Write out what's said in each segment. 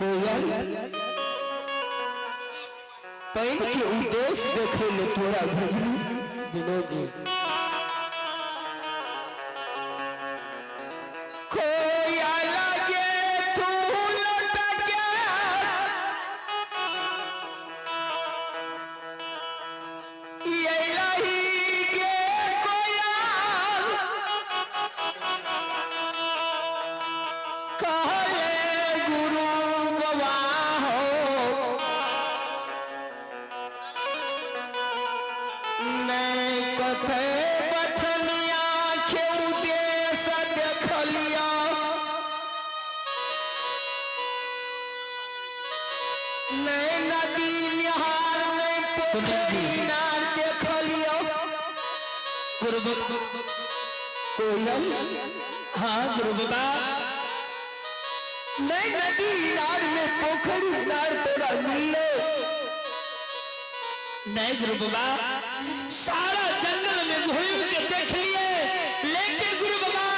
कोयल पैन के उद्देश्य देखे ले तोरा भजनी विनोद जी कोयल हाँ गुरु बाबा नहीं नदी नार में पोखरी नार तोरा मिले नहीं गुरु बाबा सारा जंगल में घूम के देख लिए लेकिन गुरु बाबा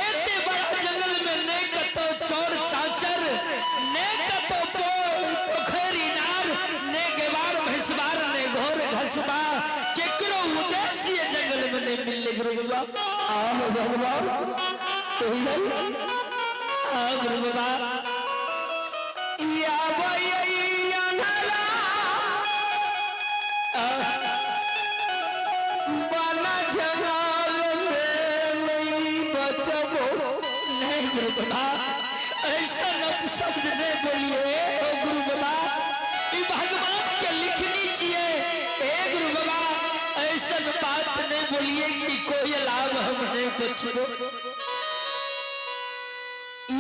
इतने बड़ा जंगल में नहीं कतो चौर चाचर नहीं कतो पोखरी नार ने गेवार भैंसबार ने घोर घसबा केकरो उद्देश्य जंगल में नहीं मिले गुरु बाबा आम भगवान कोयल हाँ गुरु बाबा या बना जंगल में नहीं बचबो नहीं गुरु बाबा ऐसा शब्द नहीं बोलिए ओ गुरु बाबा ये भगवान के लिखनी चाहिए ए गुरु बाबा ऐसा बात नहीं बोलिए कि कोयल आब हम नहीं बचबो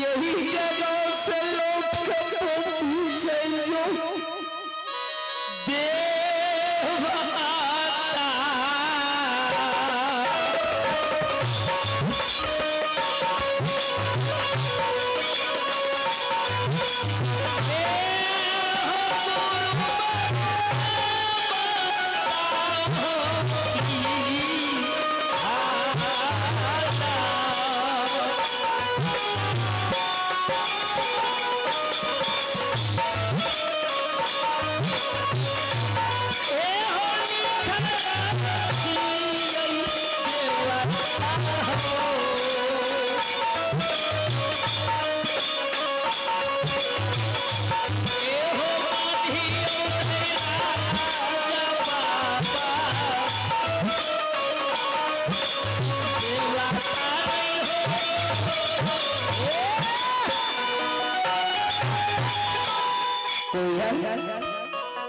यही जगह से लौट कर चल जो देवमाता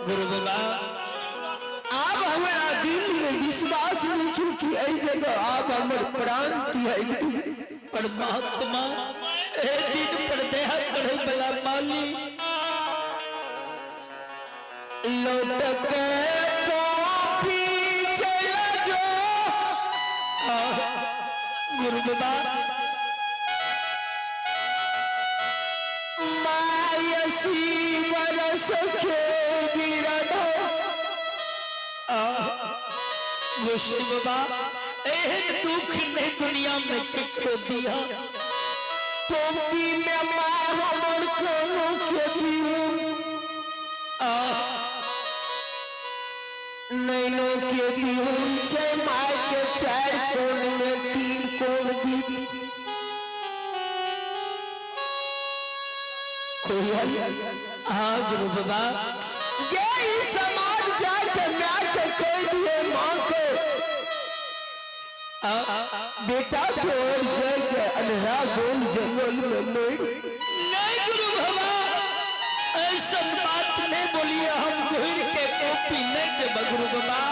गुरु बाबा आप हमारा दिल में विश्वास नहीं चुकी ऐ जगह आप हमर प्राण है परमात्मा ए दिन पर देहा करे बला माली लौट के पापी चला जो गुरु बाबा मायसी बरस के गिरधो गोशी बाबा एहन दुख ने दुनिया में केकरो दिया टोपी में मां हमर कोनो के दियो नैनो के दियो छै माय के चार कोण में तीन कोण दी कोयल हाँ गुरु बाबा ये समाज जाके माँ को कह दिए माँ को बेटा छोड़ जाएगा अंधेरा गोल जंगल में नहीं गुरु बाबा ऐसा बात नहीं बोलिए हम घूर के कॉपी नहीं जब गुरु बाबा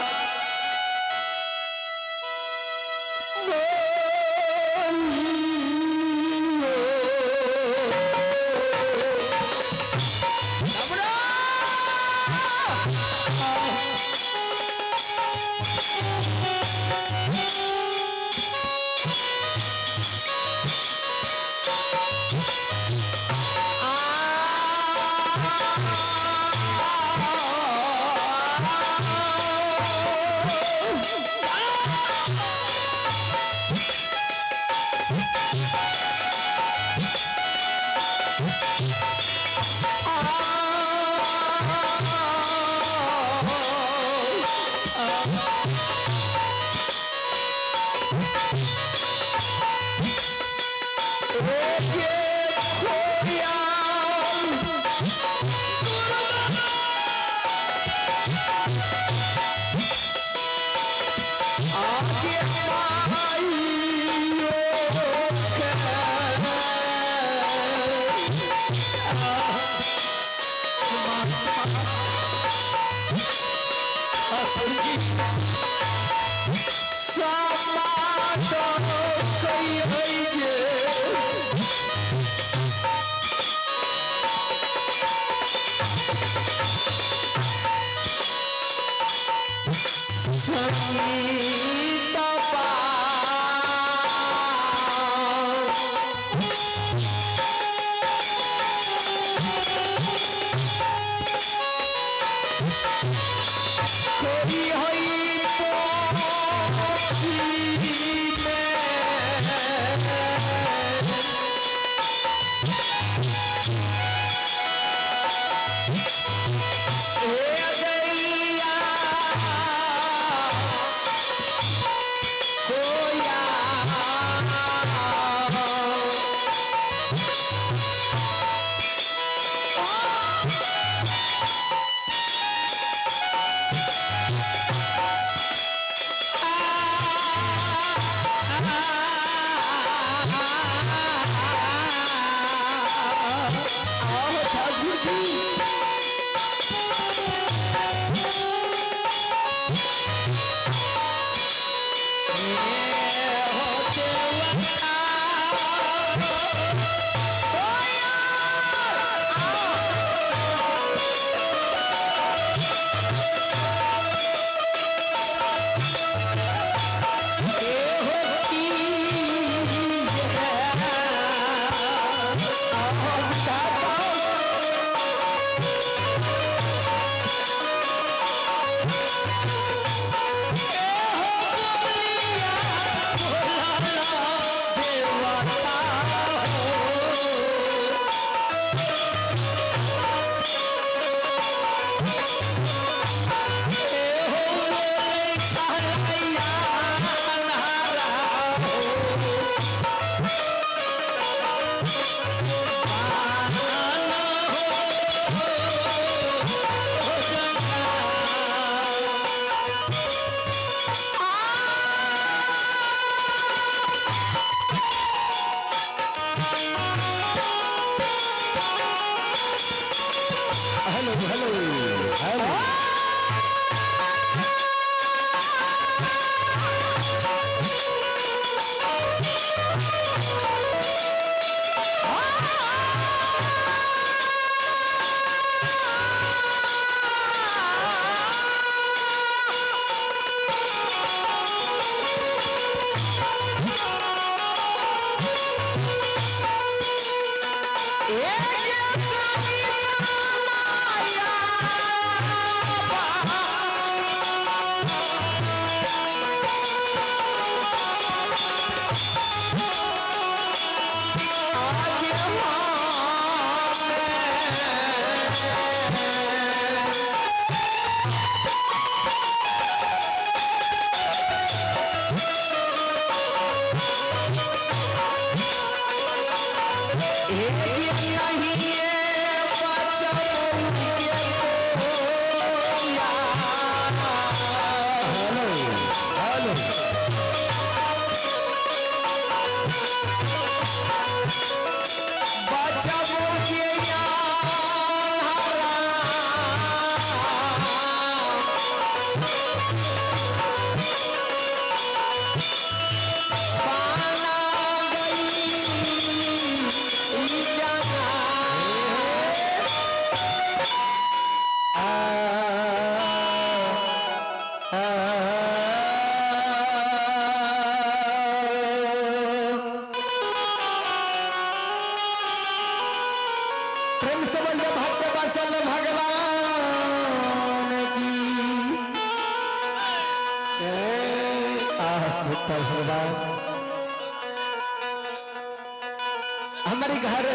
हमारे घर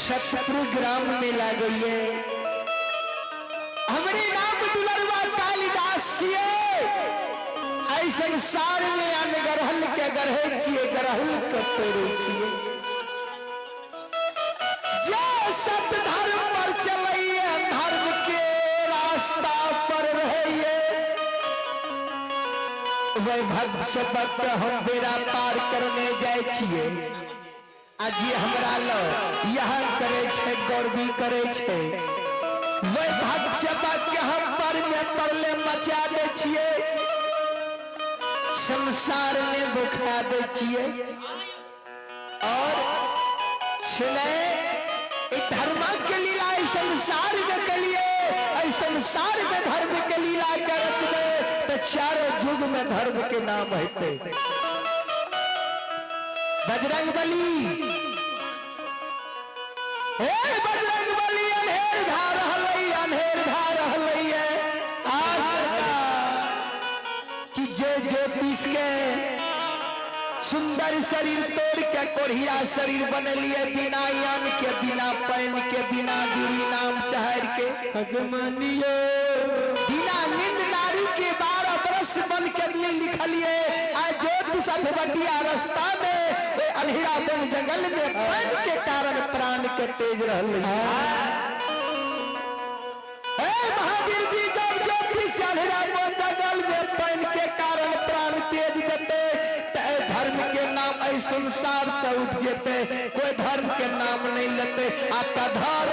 सतपुर ग्राम में ला गई है। हमरे नाम दुलरवा कालिदास छिए। ऐ संसार में अनगरहल के गढ़े छिए, गरहल के तोड़े छिए। जो सत धर्म पर चलइए, धर्म के रास्ता पर रहिए, वह भक्त से भक्त हम बेड़ा पार करने जाए छिए। आज ये हमरा लो यहाँ करे छे, गौरवी करे छे। वह भक्त से भक्त हम पर में परले मचा दे छिए, संसार में बुखा दे छिए। और सुने धर्म के लीला संसार में के लिए, संसार में धर्म के लीला करत में तो चारों युग में धर्म के नाम है। बजरंग बली, हे बजरंग बली अनहेर धा रहलई, अनहेर धा रहलई है। कि जे ज्योतिष के सुंदर शरीर तोड़ के कोढ़िया शरीर बनलिए, बिना यान के, बिना पैन के, बिना जुड़ी नाम चहर के भगवानियो, बिना निंद नारी के 12 बरस बन के लिखलिए। आज ज्योतिष अधवटिया रास्ता में अंधेरा बन जंगल में पैन के कारण प्राण के तेज रहल। महावीर जी जब ज्योतिष अंधेरा बन जंगल में पैन के कारण प्राण तेज देते, धर्म के नाम संसार से उठ जेते, कोई धर्म के नाम नहीं लेते। आपका धर्म